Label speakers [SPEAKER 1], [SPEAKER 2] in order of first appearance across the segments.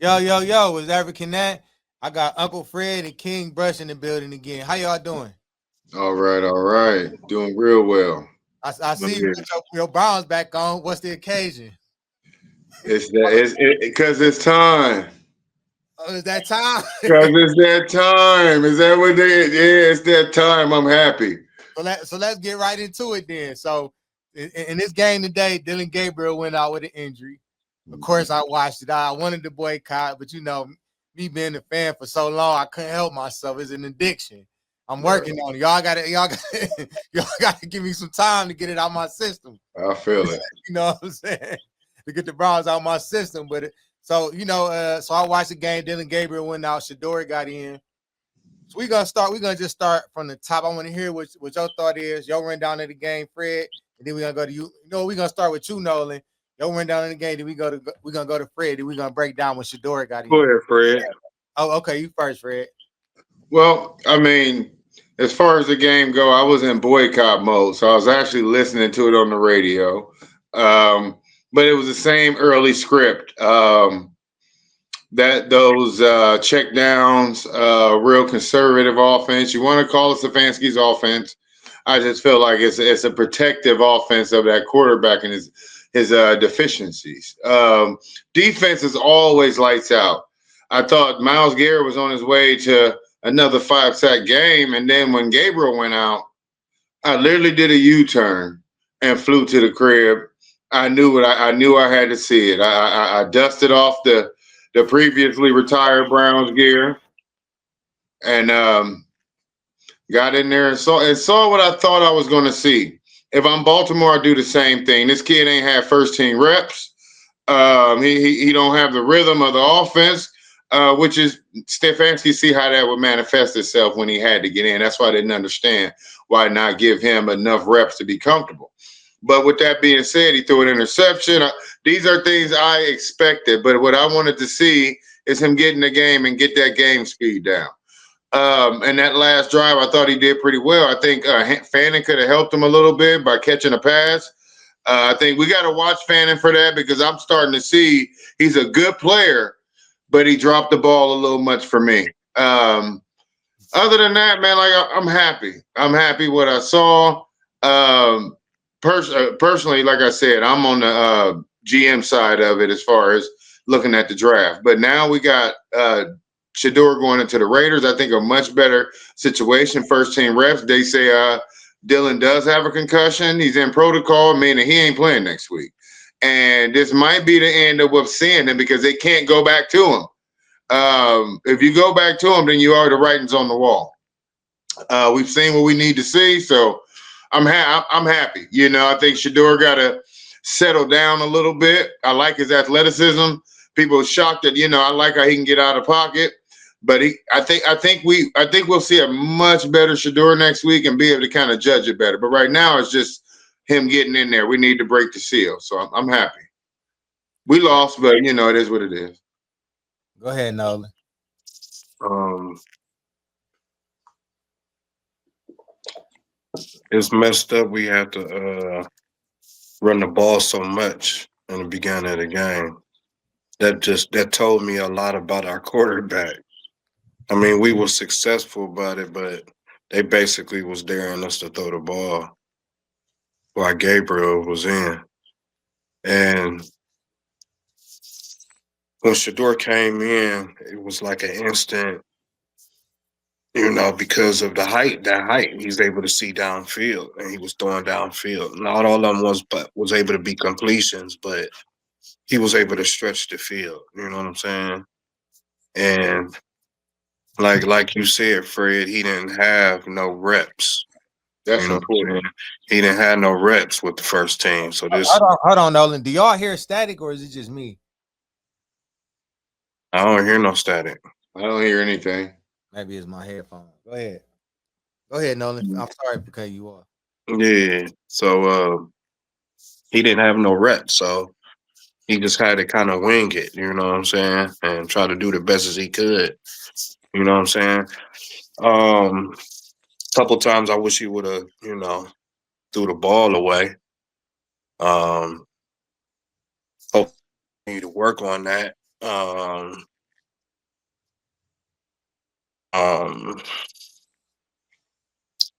[SPEAKER 1] Yo, yo, yo, was African that? I got Uncle Fred and King Brush in the building again. How y'all doing?
[SPEAKER 2] All right, all right. Doing real well.
[SPEAKER 1] I see you
[SPEAKER 2] Yeah.
[SPEAKER 1] got your Browns back on. What's the occasion?
[SPEAKER 2] It's that it's because it's time.
[SPEAKER 1] Oh, is that time?
[SPEAKER 2] Because it's that time. Is that what they? Yeah, it's that time. I'm happy.
[SPEAKER 1] So let's get right into it then. So in this game today, Dylan Gabriel went out with an injury. Of course, I watched it. I wanted to boycott, but me being a fan for so long, I couldn't help myself. It's an addiction. I'm
[SPEAKER 2] Right.
[SPEAKER 1] working on it. Y'all gotta give me some time to get it out my system.
[SPEAKER 2] I feel it.
[SPEAKER 1] You know what I'm saying? To get the Browns out my system. So I watched the game. Dylan Gabriel went out. Shedeur got in. So we're gonna just start from the top. I want to hear what your thought is. Your rundown of the game, Fred. And then we're gonna go to you. We're gonna start with you, Nolan. Your rundown of the game. Then we're gonna go to Fred. Then we're gonna break down what Shedeur got
[SPEAKER 2] Go
[SPEAKER 1] in.
[SPEAKER 2] ahead, Fred.
[SPEAKER 1] Oh, okay, you first, Fred.
[SPEAKER 2] Well, I mean, as far as the game go, I was in boycott mode, so I was actually listening to it on the radio. Um, but it was the same early script. That those check downs, real conservative offense. You want to call it Stefanski's offense? I just feel like it's a protective offense of that quarterback and his deficiencies. Defense is always lights out. I thought Miles Garrett was on his way to another 5 sack game, and then when Gabriel went out, I literally did a U-turn and flew to the crib. I knew I had to see it. I dusted off the previously retired Browns gear and got in there and saw what I thought I was going to see. If I'm Baltimore, I do the same thing. This kid ain't had first team reps. He don't have the rhythm of the offense, which is Stefanski. See how that would manifest itself when he had to get in. That's why I didn't understand why not give him enough reps to be comfortable. But with that being said, he threw an interception. These are things I expected, but what I wanted to see is him get in the game and get that game speed down. And that last drive, I thought he did pretty well. I think Fanning could have helped him a little bit by catching a pass. I think we got to watch Fanning for that because I'm starting to see he's a good player, but he dropped the ball a little much for me. Other than that, man, like I'm happy. I'm happy what I saw. Um, Personally, like I said, I'm on the GM side of it as far as looking at the draft. But now we got Shedeur going into the Raiders. I think a much better situation. First team reps. They say Dylan does have a concussion. He's in protocol, meaning he ain't playing next week. And this might be the end of us seeing him because they can't go back to him. If you go back to him, then you are the writings on the wall. We've seen what we need to see, so I'm happy. I think Shedeur got to settle down a little bit. I like his athleticism. People are shocked that I like how he can get out of pocket, but I think we'll see a much better Shedeur next week and be able to kind of judge it better. But right now, it's just him getting in there. We need to break the seal, so I'm happy. We lost, but it is what it is.
[SPEAKER 1] Go ahead, Nolan.
[SPEAKER 3] Um, it's messed up. We have to run the ball so much in the beginning of the game. That told me a lot about our quarterback. I mean, we were successful about it, but they basically was daring us to throw the ball while Gabriel was in. And when Shador came in, it was like an instant, because of that height, he's able to see downfield, and he was throwing downfield. Not all of them was able to be completions, but he was able to stretch the field. You know what I'm saying? And like you said, Fred, he didn't have no reps. You
[SPEAKER 2] That's
[SPEAKER 3] know what I'm
[SPEAKER 2] important.
[SPEAKER 3] saying? He didn't have no reps with the first team. So this,
[SPEAKER 1] Hold on, Nolan. Do y'all hear static or is it just me?
[SPEAKER 3] I don't hear no static.
[SPEAKER 2] I don't hear anything.
[SPEAKER 1] Maybe it's my headphone. Go ahead. Go ahead, Nolan. I'm sorry for cutting you off.
[SPEAKER 3] Yeah. So he didn't have no reps. So he just had to kind of wing it, you know what I'm saying? And try to do the best as he could. You know what I'm saying? Um, Couple times I wish he would have, threw the ball away. Um, Hope to work on that. Um, um,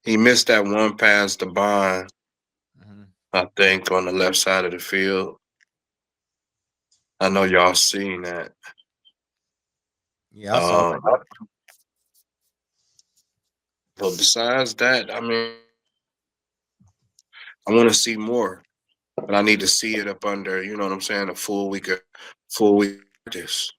[SPEAKER 3] he missed that one pass to Bond,
[SPEAKER 1] Mm-hmm.
[SPEAKER 3] I think, on the left side of the field. I know y'all seen that.
[SPEAKER 1] Yeah, I saw.
[SPEAKER 3] But besides that, I mean, I want to see more, but I need to see it up under, you know what I'm saying, a full week of practice.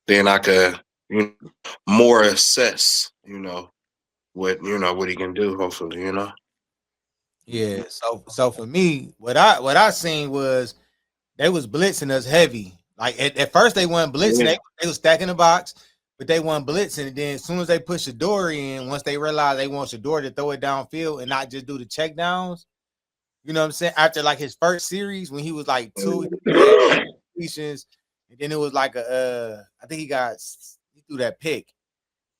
[SPEAKER 3] Then I could, you know, more assess, what he can do. Hopefully,
[SPEAKER 1] Yeah. So for me, what I seen was they was blitzing us heavy. Like at first they weren't blitzing,
[SPEAKER 3] Yeah.
[SPEAKER 1] they was stacking the box, but they weren't blitzing. And then as soon as they put Shedeur in, once they realized they want Shedeur to throw it downfield and not just do the check downs, you know what I'm saying? After like his first series when he was like he had completions, and then it was like I think he threw that pick.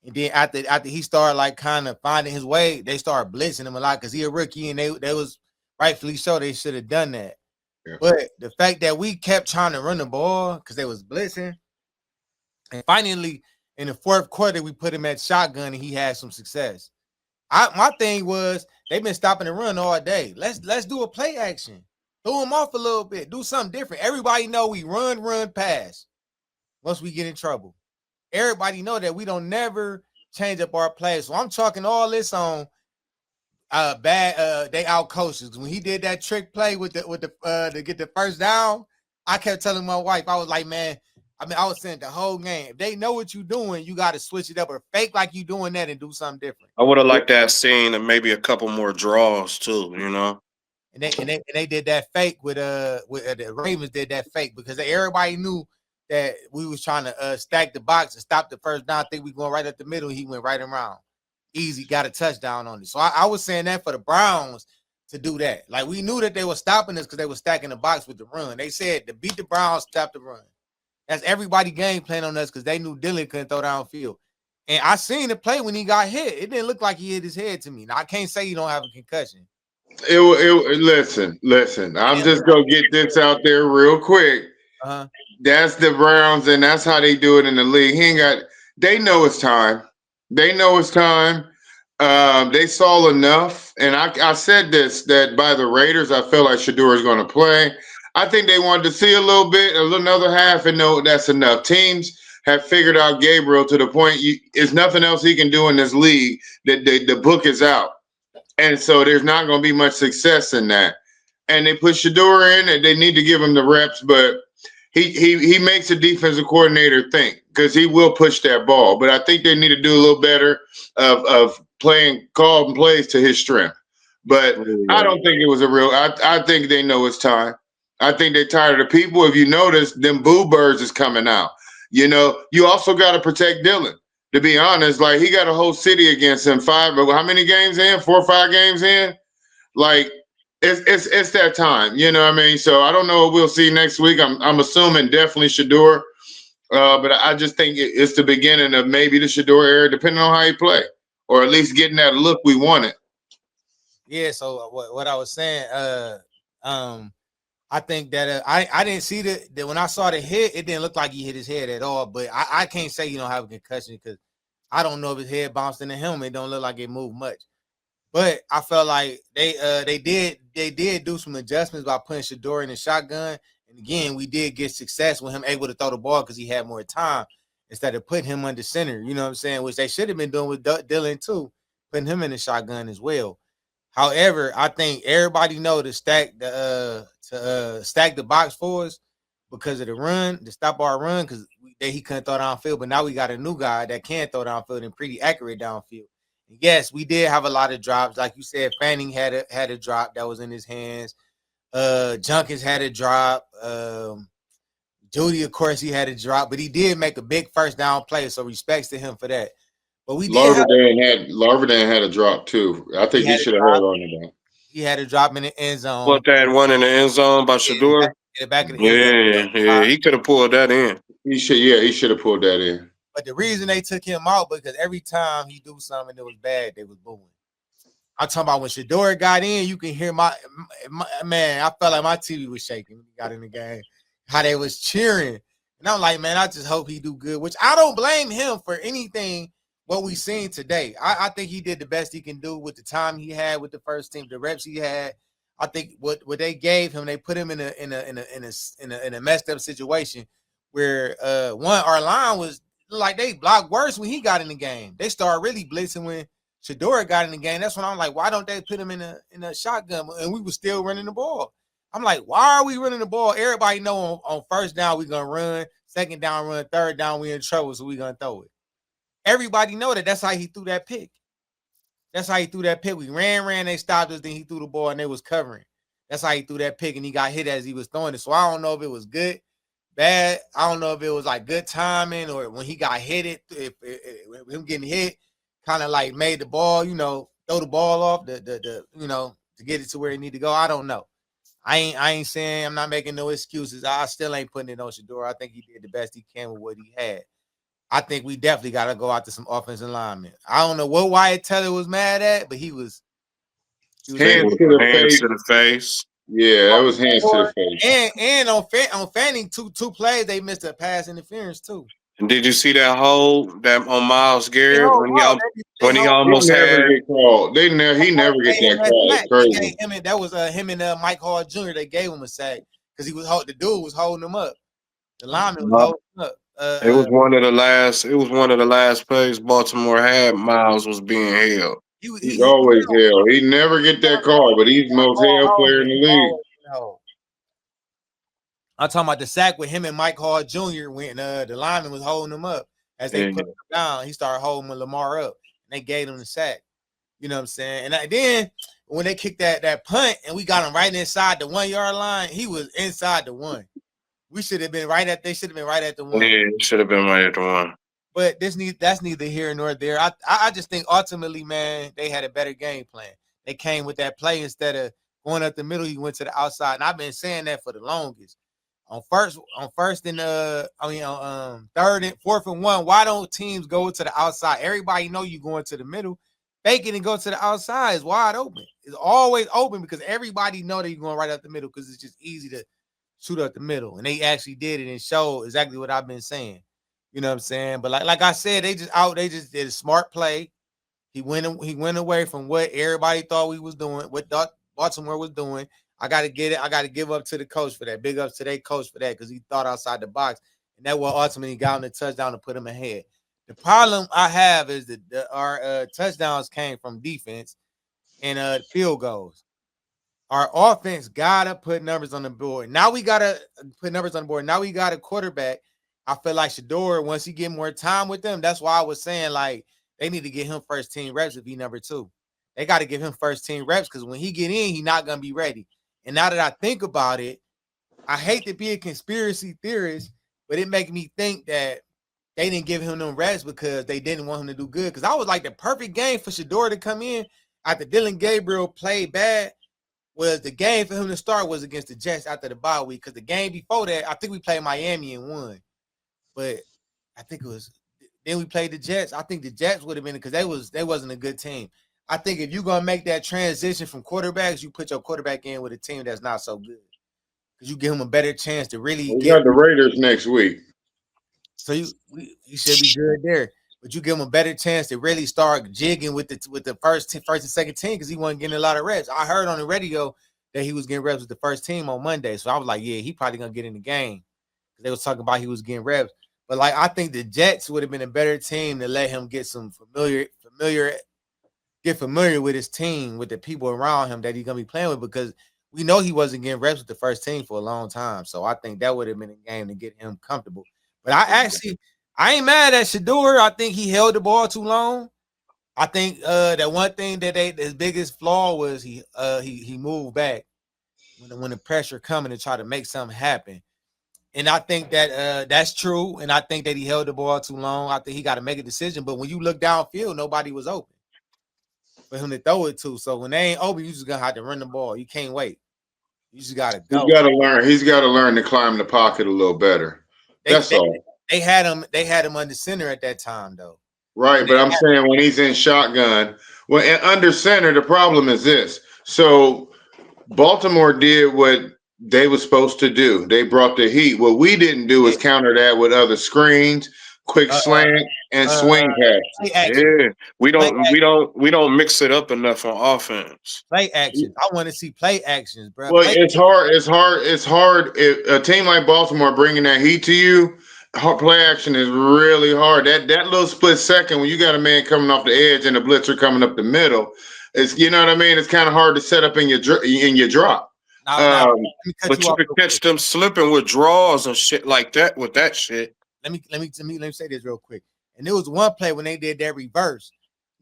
[SPEAKER 1] And then after he started like kind of finding his way, they started blitzing him a lot because he a rookie and they was rightfully so they should have done that.
[SPEAKER 2] Yeah.
[SPEAKER 1] But the fact that we kept trying to run the ball because they was blitzing, and finally in the fourth quarter we put him at shotgun and he had some success. My thing was they've been stopping the run all day. Let's do a play action, throw him off a little bit, do something different. Everybody know we run, pass. Once we get in trouble, everybody know that we don't never change up our plays. So I'm talking all this on bad they out coaches. When he did that trick play with the to get the first down, I kept telling my wife, I was like, man, I was saying the whole game. If they know what you're doing, you got to switch it up or fake like you doing that and do something different.
[SPEAKER 3] I would have liked that scene and maybe a couple more draws too.
[SPEAKER 1] And they did that fake with the Ravens did that fake because everybody knew that we was trying to stack the box and stop the first down. I think we going right up the middle. He went right around. Easy, got a touchdown on it. So I was saying that for the Browns to do that. Like we knew that they were stopping us because they were stacking the box with the run. They said to beat the Browns, stop the run. That's everybody game plan on us because they knew Dylan couldn't throw downfield. And I seen the play when he got hit. It didn't look like he hit his head to me. Now I can't say you don't have a concussion.
[SPEAKER 2] Listen. I'm just gonna get this out there real quick.
[SPEAKER 1] Uh-huh.
[SPEAKER 2] That's the Browns, and that's how they do it in the league. He ain't got. They know it's time. They know it's time. They saw enough, and I said this that by the Raiders, I feel like Shedeur is going to play. I think they wanted to see a little bit, another half, and no, that's enough. Teams have figured out Gabriel to the point there's nothing else he can do in this league. That the book is out, and so there's not going to be much success in that. And they put Shedeur in, and they need to give him the reps, but he makes the defensive coordinator think because he will push that ball. But I think they need to do a little better of playing call plays to his strength. But I don't think it was a real. I think they know it's time. I think they're tired of the people. If you notice, them boo birds is coming out. You also got to protect Dylan. To be honest, like he got a whole city against him. How many games in? 4 or 5 games in. Like it's that time, you know what I mean? So I don't know what we'll see next week. I'm assuming definitely Shedeur, but I just think it's the beginning of maybe the Shedeur era, depending on how he play, or at least getting that look we wanted.
[SPEAKER 1] Yeah. So what I was saying, I think that I didn't see that when I saw the hit, it didn't look like he hit his head at all. But I can't say you don't have a concussion because I don't know if his head bounced in the helmet. It don't look like it moved much. But I felt like they did do some adjustments by putting Shedeur in the shotgun. And again, we did get success with him able to throw the ball because he had more time instead of putting him under center. You know what I'm saying? Which they should have been doing with Dylan too, putting him in the shotgun as well. However, I think everybody know to stack the box for us because of the run, to stop our run because he couldn't throw downfield. But now we got a new guy that can throw downfield and pretty accurate downfield. Yes, we did have a lot of drops. Like you said, Fanning had a drop that was in his hands. Junkins had a drop. Judy, of course, he had a drop, but he did make a big first down play. So respects to him for that. But we did have
[SPEAKER 2] Larverdale had a drop too. I think he should have held on to that.
[SPEAKER 1] he had a drop in the end zone.
[SPEAKER 3] What that one in the end zone by Shedeur?
[SPEAKER 1] In the back of the end zone.
[SPEAKER 3] Yeah, he could have pulled that in.
[SPEAKER 2] He should have pulled that in.
[SPEAKER 1] But the reason they took him out because every time he do something that was bad, they was booing. I'm talking about when Shedeur got in, you can hear my man. I felt like my TV was shaking when he got in the game. How they was cheering, and And I'm like, man, I just hope he do good. Which I don't blame him for anything what we seen today. I think he did the best he can do with the time he had with the first team, the reps he had. I think what they gave him, they put him in a messed up situation where our line was like they blocked worse when he got in the game. They started really blitzing when Shedeur got in the game. That's when I'm like, why don't they put him in a shotgun? And we were still running the ball. I'm like, why are we running the ball? Everybody know on first down we gonna run, second down run, third down we in trouble, so we gonna throw it. Everybody know that. That's how he threw that pick. That's how he threw that pick. We ran, they stopped us, then he threw the ball and they was covering. That's how he threw that pick, and he got hit as he was throwing it. So I don't know if it was good, bad. I don't know if it was like good timing or when he got hit, if him getting hit kind of like made the ball, throw the ball off to get it to where it need to go. I don't know. I ain't saying, I'm not making no excuses. I still ain't putting it on Shedeur. I think he did the best he can with what he had. I think we definitely got to go out to some offensive linemen. I don't know what Wyatt Teller was mad at, but he was
[SPEAKER 2] hands to the
[SPEAKER 3] face.
[SPEAKER 2] Yeah, that was hands to the face.
[SPEAKER 1] And on Fanning, two plays they missed a pass interference too.
[SPEAKER 3] And did you see that hold that on Myles Garrett when he almost
[SPEAKER 2] never
[SPEAKER 3] had
[SPEAKER 2] get called? He never get that call. It's crazy.
[SPEAKER 1] That was him and Mike Hall Jr. They gave him a sack because the dude was holding him up. The lineman was holding him up.
[SPEAKER 3] It was one of the last plays Baltimore had. Myles was being held.
[SPEAKER 2] He's always held. He never get that call, but he's the most held player in the league.
[SPEAKER 1] I'm talking about the sack with him and Mike Hall Jr. when the lineman was holding him up as they put him down. He started holding Lamar up, and they gave him the sack. You know what I'm saying? And then when they kicked that punt and we got him right inside the 1 yard line, he was inside the one. We should have been right at. They should have been right at the one.
[SPEAKER 3] Yeah, should have been right at the one.
[SPEAKER 1] But that's neither here nor there. I just think ultimately, man, they had a better game plan. They came with that play instead of going up the middle. He went to the outside, and I've been saying that for the longest. On third and fourth and one, why don't teams go to the outside? Everybody know you going to the middle. Fake it and go to the outside. It's wide open. It's always open because everybody know that you're going right up the middle because it's just easy to shoot up the middle. And they actually did it and showed exactly what I've been saying. You know what I'm saying? But like I said, they just did a smart play. He went away from what everybody thought we was doing, what Baltimore was doing. I got to get it. I got to give up to the coach for that. Big ups to their coach for that because he thought outside the box. And that what ultimately got him the touchdown to put him ahead. The problem I have is that our touchdowns came from defense and field goals. Our offense got to put numbers on the board. Now we got to put numbers on the board. Now we got a quarterback. I feel like Shedeur, once he get more time with them, that's why I was saying, like, they need to get him first team reps if he number 2. They got to give him first team reps because when he get in, he not going to be ready. And now that I think about it, I hate to be a conspiracy theorist, but it makes me think that they didn't give him them reps because they didn't want him to do good. Because I was like, the perfect game for Shedeur to come in after Dylan Gabriel played bad was the game for him to start was against the Jets after the bye week. Because the game before that, I think we played Miami and won. But I think it was then we played the Jets. I think the Jets would have been because they wasn't a good team. I think if you're gonna make that transition from quarterbacks, you put your quarterback in with a team that's not so good because you give him a better chance to really.
[SPEAKER 2] We got the Raiders next week,
[SPEAKER 1] so you should be good there. But you give him a better chance to really start jigging with the first and second team because he wasn't getting a lot of reps. I heard on the radio that he was getting reps with the first team on Monday, so I was like, yeah, he probably gonna get in the game because they was talking about he was getting reps. But like I think the Jets would have been a better team to let him get some familiar with his team, with the people around him that he's gonna be playing with, because we know he wasn't getting reps with the first team for a long time. So I think that would have been a game to get him comfortable. But I ain't mad at Shedeur. I think he held the ball too long. I think that one thing that his biggest flaw was he moved back when the pressure coming to try to make something happen. And I think that that's true. And I think that he held the ball too long. I think he got to make a decision. But when you look downfield, nobody was open for him to throw it to. So when they ain't open, you just gonna have to run the ball. You can't wait. You just gotta go.
[SPEAKER 2] He's got to learn to climb the pocket a little better. That's all.
[SPEAKER 1] They had him under center at that time, though.
[SPEAKER 2] Right, but I'm saying when he's in shotgun, under center, the problem is this. So Baltimore did what they were supposed to do. They brought the heat. What we didn't do is counter that with other screens, quick
[SPEAKER 1] Uh,
[SPEAKER 2] slant, and
[SPEAKER 1] uh,
[SPEAKER 2] swing
[SPEAKER 1] play
[SPEAKER 2] passes.
[SPEAKER 1] action,
[SPEAKER 3] Yeah, we
[SPEAKER 1] play
[SPEAKER 3] don't we don't we don't mix it up enough on offense.
[SPEAKER 1] play actions. I want to see play actions, bro.
[SPEAKER 2] Well,
[SPEAKER 1] Play.
[SPEAKER 2] it's hard. It's hard. It's hard. If a team like Baltimore bringing that heat to you, play action is really hard. That little split second when you got a man coming off the edge and a blitzer coming up the middle, it's you know what I mean. It's kind of hard to set up in your drop.
[SPEAKER 1] Now,
[SPEAKER 2] Um,
[SPEAKER 1] let me cut
[SPEAKER 3] But
[SPEAKER 1] you
[SPEAKER 3] you
[SPEAKER 1] off
[SPEAKER 3] could
[SPEAKER 1] real
[SPEAKER 3] catch
[SPEAKER 1] quick.
[SPEAKER 3] them slipping with draws and shit like that with that shit.
[SPEAKER 1] Let me say this real quick. And there was one play when they did that reverse.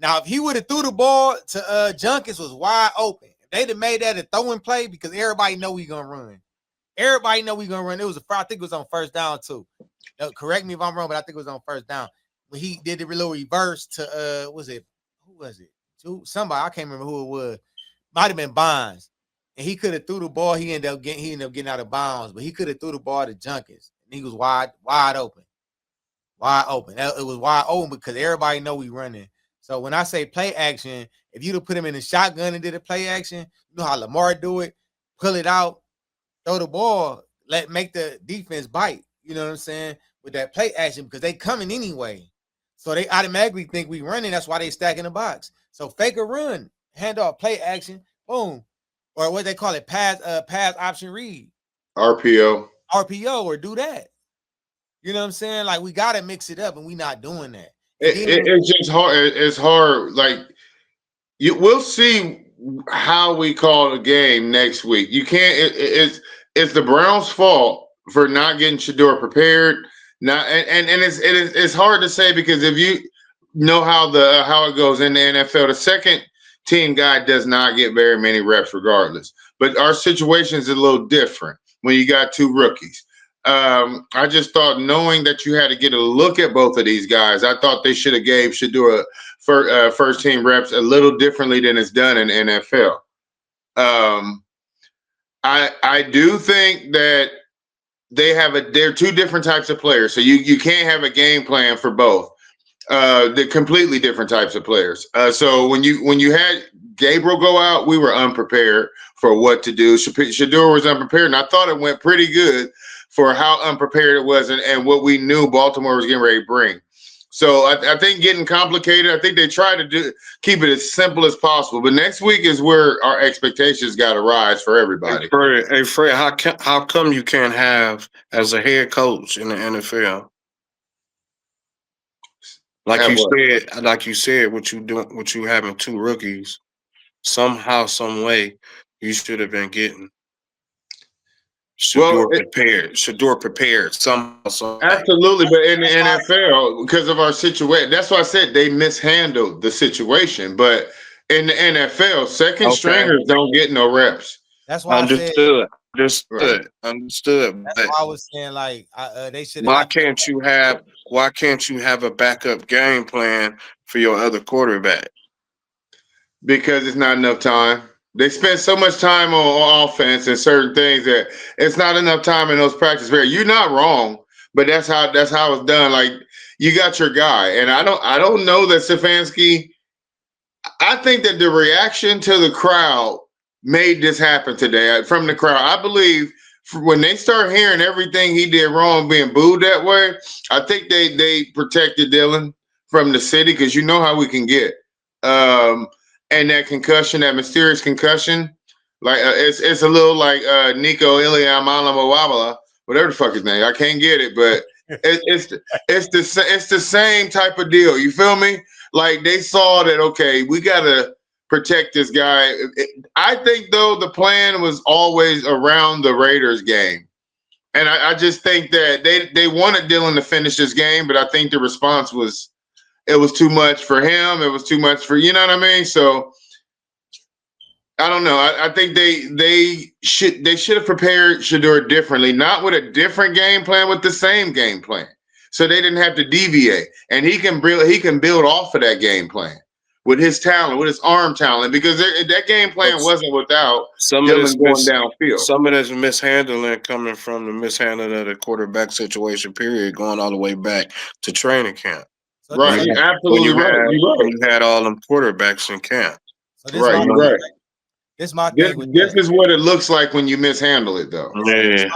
[SPEAKER 1] Now, if he would have threw the ball to Junkins was wide open, if they'd have made that a throwing play because everybody know we gonna run. Everybody know we gonna run. It was I think it was on first down too. Correct me if I'm wrong, but I think it was on first down when he did the little reverse to who was it? Somebody I can't remember who it was. Might have been Bonds, and he could have threw the ball. He ended up getting out of bounds, but he could have threw the ball to Junkins, and he was wide open. Wide open. It was wide open because everybody know we running. So when I say play action, if you'd have put him in the shotgun and did a play action, you know how Lamar do it, pull it out, throw the ball, make the defense bite. You know what I'm saying? With that play action because they coming anyway. So they automatically think we running. That's why they stack in the box. So fake a run, hand off, play action, boom. Or what they call it, pass option read.
[SPEAKER 2] RPO.
[SPEAKER 1] RPO or do that. You know what I'm saying? Like we gotta mix it up, and we not doing that.
[SPEAKER 2] It's just hard. It's hard. Like we'll see how we call the game next week. You can't. It's the Browns' fault for not getting Shedeur prepared. Not and it's hard to say because if you know how it goes in the NFL, the second team guy does not get very many reps regardless. But our situation is a little different when you got two rookies. I just thought knowing that you had to get a look at both of these guys, I thought they should have gave Shedeur first team reps a little differently than it's done in the NFL. I do think that they're two different types of players, so you can't have a game plan for both. They're completely different types of players. So when you had Gabriel go out, we were unprepared for what to do. Shedeur was unprepared, and I thought it went pretty good for how unprepared it was and what we knew Baltimore was getting ready to bring. So I think getting complicated. I think they try to keep it as simple as possible. But next week is where our expectations got to rise for everybody.
[SPEAKER 3] Hey Fred, how come you can't have as a head coach in the NFL? Like you said, what you having two rookies, somehow, some way, you should have been getting Shedeur prepared somehow, some way.
[SPEAKER 2] Absolutely, but in the NFL, because of our situation, that's why I said they mishandled the situation. But in the NFL, second stringers don't get no reps.
[SPEAKER 1] That's why I said.
[SPEAKER 2] Right.
[SPEAKER 3] Understood.
[SPEAKER 1] That's
[SPEAKER 3] But
[SPEAKER 1] why I was saying like they should
[SPEAKER 3] why
[SPEAKER 1] have.
[SPEAKER 3] can't you have a backup game plan for your other quarterback?
[SPEAKER 2] Because it's not enough time. They spend so much time on offense and certain things that it's not enough time in those practice periods. You're not wrong, but that's how it's done. Like you got your guy, and I don't know that Stefanski. I think that the reaction to the crowd made this happen today. From the crowd, I believe when they start hearing everything he did wrong, being booed that way, I think they protected Dylan from the city because you know how we can get. And that concussion, that mysterious concussion, like it's a little like Nico Iliamala, whatever the fuck his name. I can't get it, but it's the same type of deal. You feel me? Like they saw that okay, we gotta protect this guy. I think though the plan was always around the Raiders game. And I just think that they wanted Dylan to finish this game, but I think the response was it was too much for him. It was too much for you know what I mean. So I don't know. I think they should have prepared Shedeur differently, not with a different game plan, with the same game plan, so they didn't have to deviate. And he can build off of that game plan with his talent, with his arm talent, because that game plan wasn't without Dylan going downfield.
[SPEAKER 3] Some of this mishandling coming from the mishandling of the quarterback situation, period, going all the way back to training camp.
[SPEAKER 1] So
[SPEAKER 2] right, absolutely right.
[SPEAKER 3] When you had all them quarterbacks in camp.
[SPEAKER 1] So this right. This my
[SPEAKER 2] This,
[SPEAKER 1] thing with
[SPEAKER 2] this
[SPEAKER 1] that.
[SPEAKER 2] is what it looks like when you mishandle it, though.
[SPEAKER 3] Yeah.